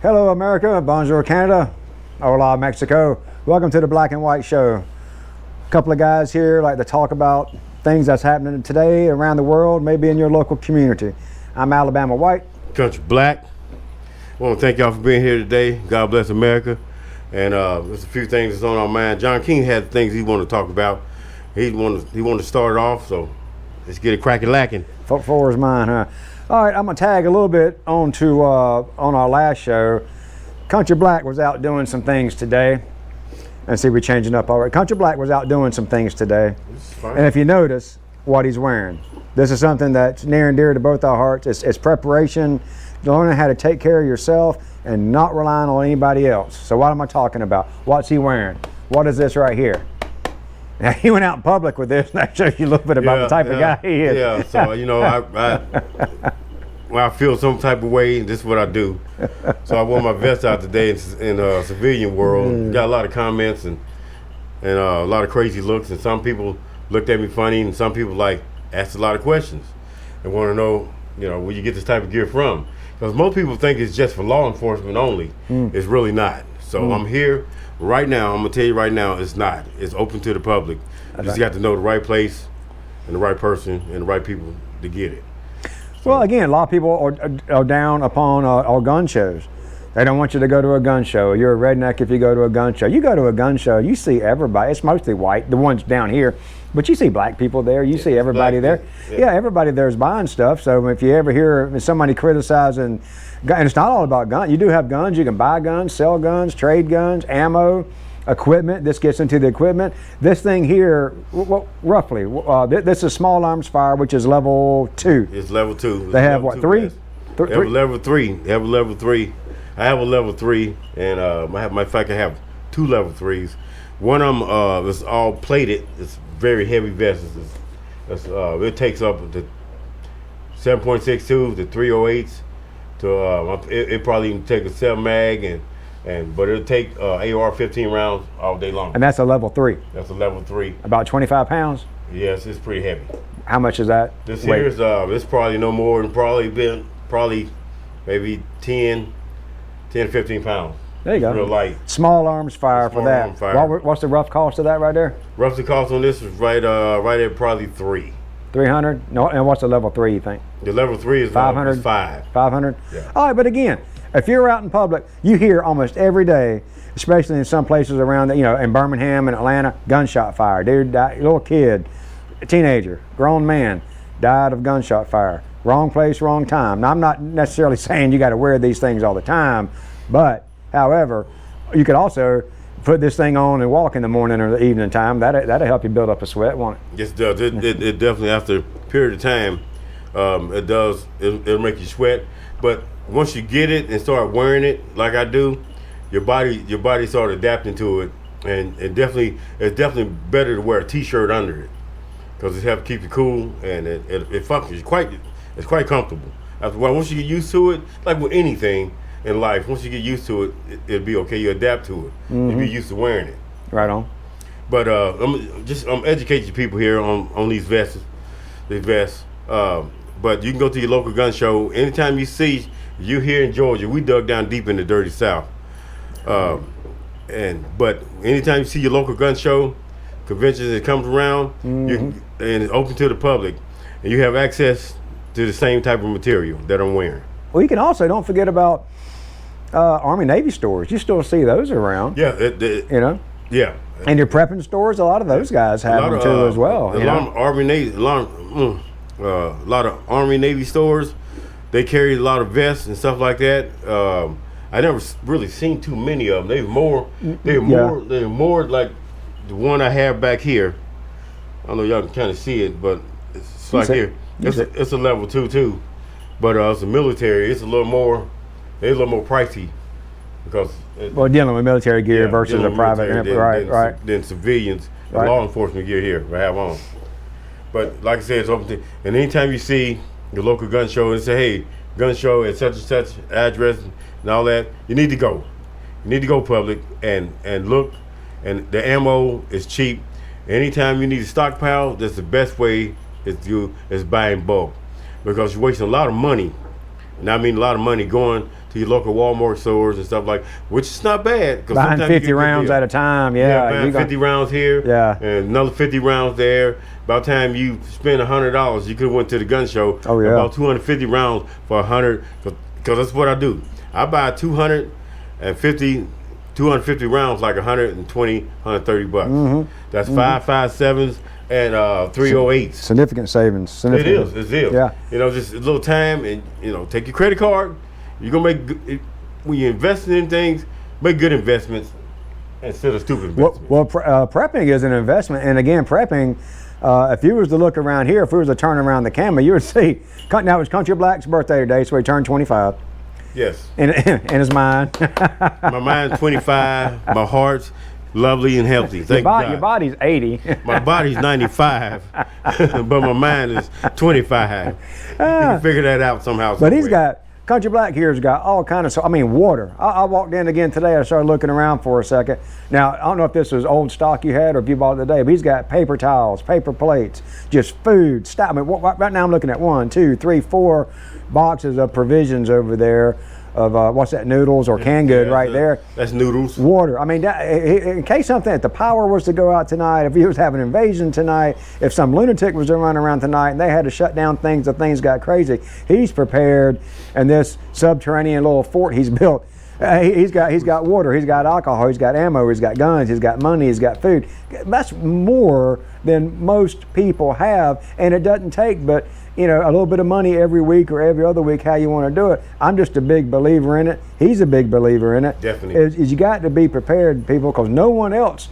Hello, America. Bonjour, Canada. Hola, Mexico. Welcome to the Black and White Show. A couple of guys here like to talk about things that's happening today around the world, maybe in your local community. I'm Alabama White. Country Black. I want to thank y'all for being here today. God bless America. And there's a few things that's on our mind. John King had things he wanted to talk about. He wanted to start it off, so let's get it cracking lacking. Four is mine, huh? All right, I'm gonna tag a little bit onto on our last show. Country Black was out doing some things today. And see, we're changing up already. Country Black was out doing some things today. And if you notice what he's wearing, this is something that's near and dear to both our hearts. It's preparation, learning how to take care of yourself and not relying on anybody else. So what am I talking about? What's he wearing? What is this right here? Now, he went out in public with this, and that shows you a little bit about the type of guy he is. Yeah, so, when I feel some type of way, this is what I do. So I wore my vest out today in civilian world. Got a lot of comments and a lot of crazy looks, and some people looked at me funny, and some people asked a lot of questions and want to know, where you get this type of gear from. Because most people think it's just for law enforcement only. It's really not. So I'm here right now. I'm gonna tell you right now, it's not. It's open to the public. You just got to know the right place and the right person and the right people to get it. So, well, again, a lot of people are down upon our gun shows. They don't want you to go to a gun show. You're a redneck if you go to a gun show. You go to a gun show, you see everybody. It's mostly white, the ones down here. But you see black people there. You see everybody there. Yeah, everybody there is buying stuff. So if you ever hear somebody criticizing, and it's not all about guns. You do have guns. You can buy guns, sell guns, trade guns, ammo, equipment. This gets into the equipment. This thing here, roughly, this is small arms fire, which is level 2. It's level 2. They have what, 3? They have a level 3. They have a level 3. I have a level 3, and matter of fact, I have 2 level 3s. One of them is all plated. It's very heavy vest. It takes up the 7.62, the 308s. It probably even take a 7 mag, but it'll take AR-15 rounds all day long. And that's a level 3. That's a level 3. About 25 pounds. Yes, it's pretty heavy. How much is that? This here is it's probably no more than probably maybe 10, 15 pounds. There you go. Real light. Small arms fire for that. What's the rough cost of that right there? Roughly cost on this is right at probably 300. No, and what's the level 3 you think? The level 3 is 500. 500. Yeah. All right, but again, if you're out in public, you hear almost every day, especially in some places around, in Birmingham and Atlanta, gunshot fire. Dude died, little kid, a teenager, grown man, died of gunshot fire. Wrong place, wrong time. Now, I'm not necessarily saying you got to wear these things all the time, but however, you could also put this thing on and walk in the morning or the evening time. That'll help you build up a sweat, won't it? Yes, it does. It definitely, after a period of time, it does. It'll make you sweat. But once you get it and start wearing it, like I do, your body start adapting to it, and it's definitely better to wear a T-shirt under it because it helps keep you cool and it functions it's quite comfortable. Once you get used to it, like with anything in life, once you get used to it, it'll be okay. You adapt to it. You'll be used to wearing it. Right on. But I'm educating people here on these vests. But you can go to your local gun show. Anytime you here in Georgia, we dug down deep in the dirty South. But anytime you see your local gun show, conventions that comes around, and it's open to the public, and you have access to the same type of material that I'm wearing. Well, you can also, don't forget about Army Navy stores. You still see those around. Yeah. Yeah. And your prepping stores, a lot of those guys have them too as well. A lot of Army Navy stores, they carry a lot of vests and stuff like that. I never really seen too many of them. They're more like the one I have back here. I don't know if y'all can kind of see it, but it's like here. It's a level 2 too, but it's a military. It's a little more pricey because dealing with military gear versus a private, right? Than civilians and law enforcement gear here I have on. But like I said, it's open to, and anytime you see your local gun show and say, hey, gun show at such and such address and all that, you need to go. You need to go public and look, and the ammo is cheap. Anytime you need a stockpile, that's the best way is buying bulk, because you're wasting a lot of money, and I mean a lot of money going to your local Walmart stores and stuff which is not bad. Buying 50 rounds at a time, buying 50 rounds here, Yeah. and another 50 rounds there. By the time you spend $100, you could have went to the gun show. Oh, yeah. About 250 rounds for 100, because that's what I do. I buy 250 rounds, like 120, 130 bucks. That's 5.57s and 308s. Significant savings. It is. Yeah. Just a little time, and take your credit card. You're gonna when you're investing in things, make good investments instead of stupid investments. Well, prepping is an investment, and again, prepping. If you was to look around here, if we was to turn around the camera, you would see. Now it's Country Black's birthday today, so he turned 25. Yes. And it's mine. My mind's 25. My heart's lovely and healthy. Thank God. Your body's 80. My body's 95, but my mind is 25. You can figure that out somehow. But he's got, Country Black here's got all kind of, water. I walked in again today. I started looking around for a second. Now, I don't know if this was old stock you had or if you bought it today, but he's got paper towels, paper plates, just food, stuff. Right now I'm looking at 1, 2, 3, 4 boxes of provisions over there of, what's that, noodles or canned good right there. That's noodles. Water. In case something, if the power was to go out tonight, if he was having an invasion tonight, if some lunatic was to run around tonight and they had to shut down things, if things got crazy, he's prepared. And this subterranean little fort he's built, he's got water, he's got alcohol, he's got ammo, he's got guns, he's got money, he's got food. That's more than most people have, and it doesn't take but a little bit of money every week or every other week, how you want to do it. I'm just a big believer in it. He's a big believer in it. Definitely. Is you got to be prepared, people, because no one else.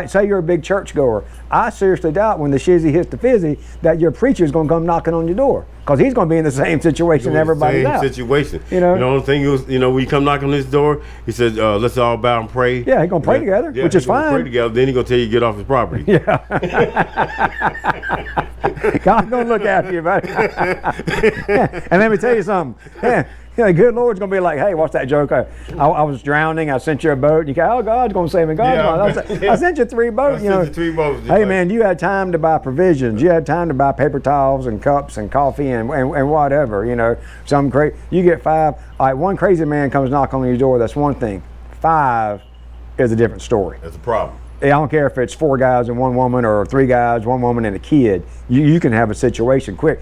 Say you're a big church goer. I seriously doubt when the shizzy hits the fizzy that your preacher's going to come knocking on your door, because he's going to be in the same situation everybody's out. Same situation. The only thing is, when you come knock on this door, he says, let's all bow and pray. Yeah, he's going to pray together, which is fine. Pray together, then he's going to tell you to get off his property. Yeah. God's going to look after you, buddy. And let me tell you something. The good Lord's going to be like, hey, what's that joke? I was drowning. I sent you a boat. And you go, oh, God's going to save me. I sent you 3 boats. Hey, man, you had time to buy provisions. You had time to buy paper towels and cups and coffee and whatever. Some crazy. You get 5. All right, one crazy man comes knock on your door. That's one thing. 5 is a different story. That's a problem. I don't care if it's 4 guys and 1 woman or 3 guys, 1 woman and a kid. You can have a situation quick.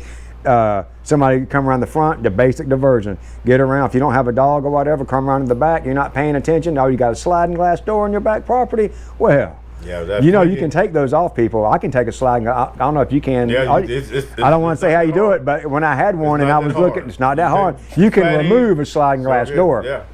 Somebody come around the front, the basic diversion. Get around. If you don't have a dog or whatever, come around to the back. You're not paying attention. Oh, you got a sliding glass door on your back property. Well, yeah, you can take those off people. I can take a sliding. I don't know if you can. Yeah, I don't want to say how you do it, but when I had one and I was looking, it's not that hard. You can remove a sliding glass door. Yeah.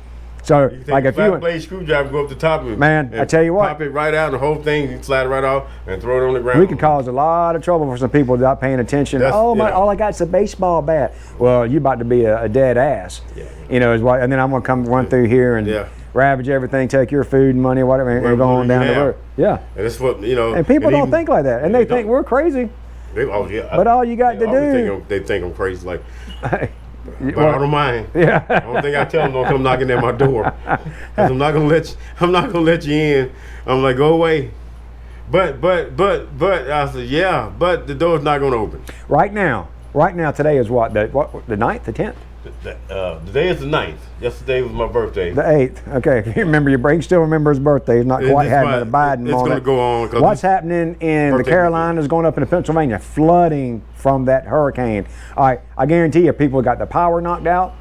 So, you can take a flat blade screwdriver, go up the top of it. Man, I tell you what. Pop it right out, and the whole thing, you slide it right off and throw it on the ground. We can cause a lot of trouble for some people without paying attention. All I got is a baseball bat. Well, you about to be a dead ass. Yeah. And then I'm going to come run through here and ravage everything, take your food and money, whatever, and go on down the road. Yeah. And that's what, And people don't think like that. And they think we're crazy. But all you got to do. They think I'm crazy. Like, but I don't mind. Yeah. I don't think I tell them don't come knocking at my door. 'Cause I'm not gonna let you in. I'm like, go away. But I said, yeah, but the door's not gonna open. Right now today is what, the 9th, the 10th? Today is the 9th. Yesterday was my birthday. The 8th. Okay, you remember you still remember his birthday. He's not quite had a Biden. It's going to go on. What's happening in the Carolinas, going up into Pennsylvania, flooding from that hurricane. All right, I guarantee you, people got the power knocked out.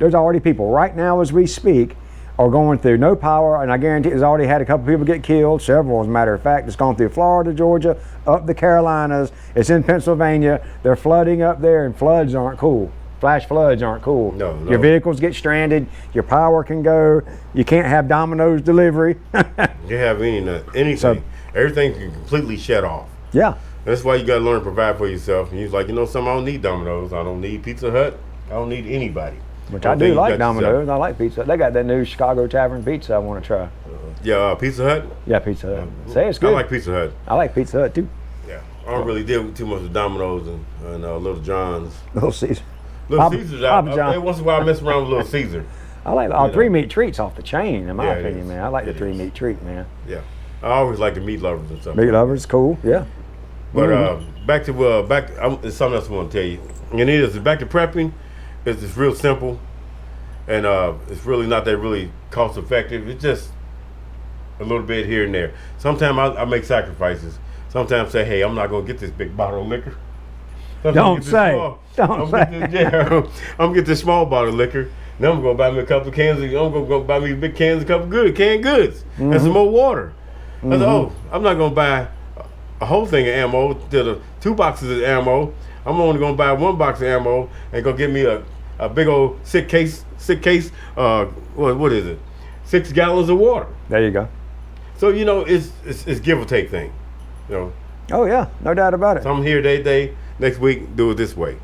There's already people right now as we speak are going through no power, and I guarantee it's already had a couple people get killed, several as a matter of fact. It's gone through Florida, Georgia, up the Carolinas. It's in Pennsylvania. They're flooding up there, and floods aren't cool. Flash floods aren't cool. No. Your vehicles get stranded. Your power can go. You can't have Domino's delivery. You have anything. So, everything can completely shut off. Yeah. That's why you got to learn to provide for yourself. And he's like, something, I don't need Domino's. I don't need Pizza Hut. I don't need anybody. Which I do like Domino's. I like pizza. They got that new Chicago Tavern pizza I want to try. Pizza Hut? Yeah, Pizza Hut. Say it's good. I like Pizza Hut. I like Pizza Hut too. Yeah. I don't really deal too much with Domino's and Little John's. Little Caesar. Little Caesars, every once in a while I mess around with Little Caesar. I like 3 meat treats off the chain, in my opinion, man. I like the 3 meat treat, man. Yeah. I always like the meat lovers and stuff. Meat lovers, cool, yeah. But back to it's something else I want to tell you. And it is back to prepping. It's just real simple. and it's really not that really cost effective. It's just a little bit here and there. Sometimes I make sacrifices. Sometimes say, hey, I'm not gonna get this big bottle of liquor. Don't say. Don't say. I'm gonna get this small bottle of liquor. Then I'm gonna buy me a couple of cans. I'm gonna go buy me big cans, a couple of canned goods, and some more water. I said, oh, I'm not gonna buy a whole thing of ammo. To 2 boxes of ammo. I'm only gonna buy 1 box of ammo and go get me a big old sick case. What is it? 6 gallons of water. There you go. So it's give or take thing. Oh yeah, no doubt about it. Some here they next week do it this way.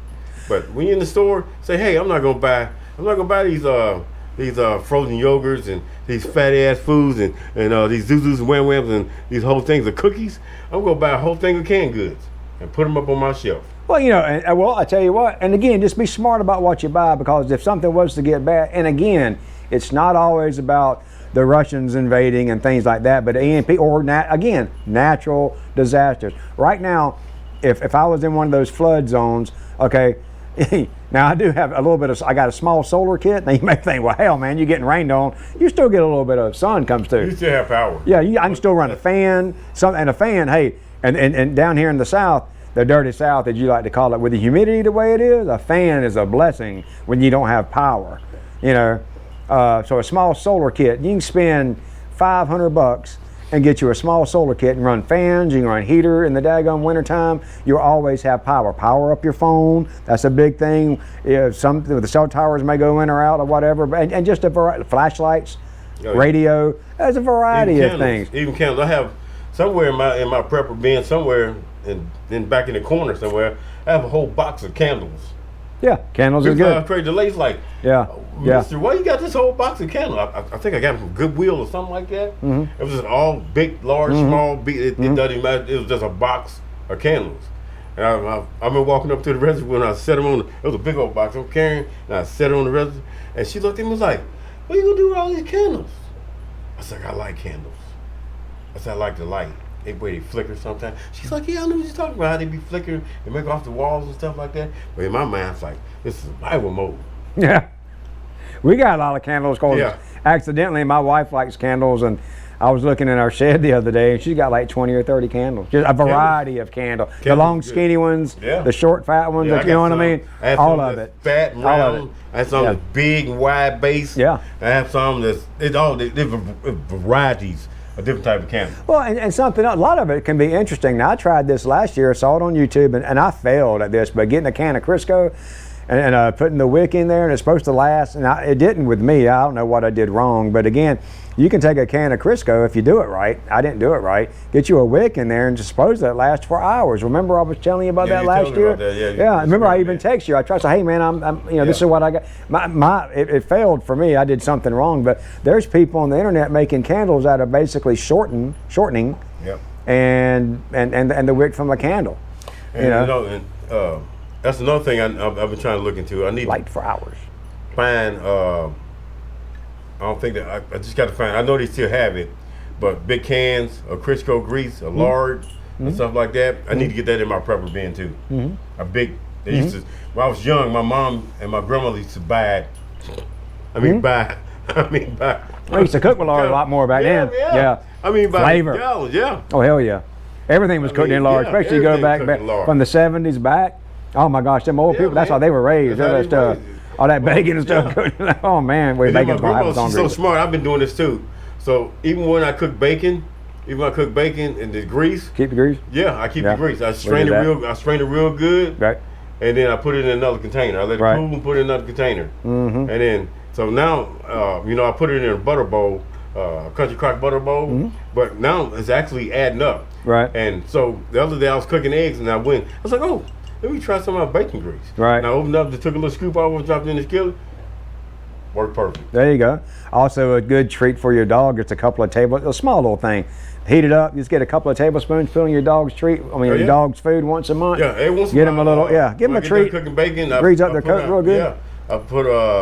But when you're in the store, say, hey, I'm not gonna buy these frozen yogurts and these fatty ass foods and these Zuzus and Wham Whams and these whole things of cookies. I'm gonna buy a whole thing of canned goods and put them up on my shelf. Well, I tell you what, and again, just be smart about what you buy, because if something was to get bad, and again, it's not always about the Russians invading and things like that, but EMP or again, natural disasters. Right now, if I was in one of those flood zones, okay, now I do have a little bit of, I got a small solar kit. Now you may think, well, hell, man, you're getting rained on. You still get a little bit of sun comes through. You still have power. Yeah, I can still run a fan, and a fan, hey, and down here in the South, the dirty South, as you like to call it, with the humidity the way it is, a fan is a blessing when you don't have power, So a small solar kit, you can spend $500 and get you a small solar kit and run fans. You can run heater in the daggone wintertime. You'll always have power. Power up your phone. That's a big thing. The cell towers may go in or out or whatever, and just a variety, flashlights, radio. There's a variety of things. Even candles. I have somewhere in my prepper bin somewhere. And back in the corner somewhere, I have a whole box of candles. Yeah, candles are good. Trade delays like, yeah, Mister, why you got this whole box of candles? I think I got them from Goodwill or something like that. It was just all big, large, small. It doesn't matter. It was just a box of candles. And I've been walking up to the register and I set them on. It was a big old box I'm carrying, and I set it on the register. And she looked at me and was like, "What are you gonna do with all these candles?" I said, "I like candles." I said, "I like the light. They flicker sometimes." She's like, "Yeah, I know what you're talking about. How they be flickering and make off the walls and stuff like that." But in my mind, it's like, this is survival mode. Yeah, we got a lot of candles because accidentally my wife likes candles, and I was looking in our shed the other day, and she's got like 20 or 30 candles. Just a variety of candles. The long, skinny ones, the short, fat ones. You know what I mean? All of it. Fat and round. I have some that's big and wide base. Yeah. I have some that's varieties. A different type of candle. Well, and something else, a lot of it can be interesting. Now, I tried this last year, saw it on YouTube, and I failed at this, but getting a can of Crisco and putting the wick in there, and it's supposed to last, and it didn't with me. I don't know what I did wrong, but again, you can take a can of Crisco if you do it right. I didn't do it right. Get you a wick in there and just suppose that lasts for hours. Remember I was telling you about that last year? About that. Yeah. Remember I even text you. I tried to say, hey man, I'm this is what I got. It failed for me. I did something wrong. But there's people on the internet making candles that are basically shortening. Yep. And the wick from a candle. And that's another thing I've been trying to look into. I need light for hours. Find. I don't think that I just got to find. I know they still have it, but big cans of Crisco grease, a lard, and stuff like that. I need to get that in my prepper bin too. A big. They used to. When I was young, my mom and my grandmother used to buy it. Buy. I used to cook with lard a lot more back then. Yeah. I mean, by flavor. Gallons, yeah. Oh hell yeah. Everything was cooked in lard, especially you go back from the 70s back. Oh my gosh, them old people. That's how they were raised. All that stuff. All that bacon and stuff. Oh man, bacon's gonna have us hungry. She's so smart. I've been doing this too. So even when I cook bacon, and the grease. Keep the grease? Yeah, I keep the grease. I strain it real good. Right. And then I put it in another container. I let it cool and put it in another container. And then so now I put it in a butter bowl, country crock butter bowl. But now it's actually adding up. Right. And so the other day I was cooking eggs and I was like, oh, let me try some of my bacon grease. Right. And I opened up, took a little scoop off, dropped it in the skillet. Worked perfect. There you go. Also a good treat for your dog. It's a small little thing. Heat it up. Just get a couple of tablespoons, put in your dog's your dog's food once a month. Yeah, every once in a while. Get them a little. Give them a treat. Cooking bacon. Grease up their coat real good. Yeah, I put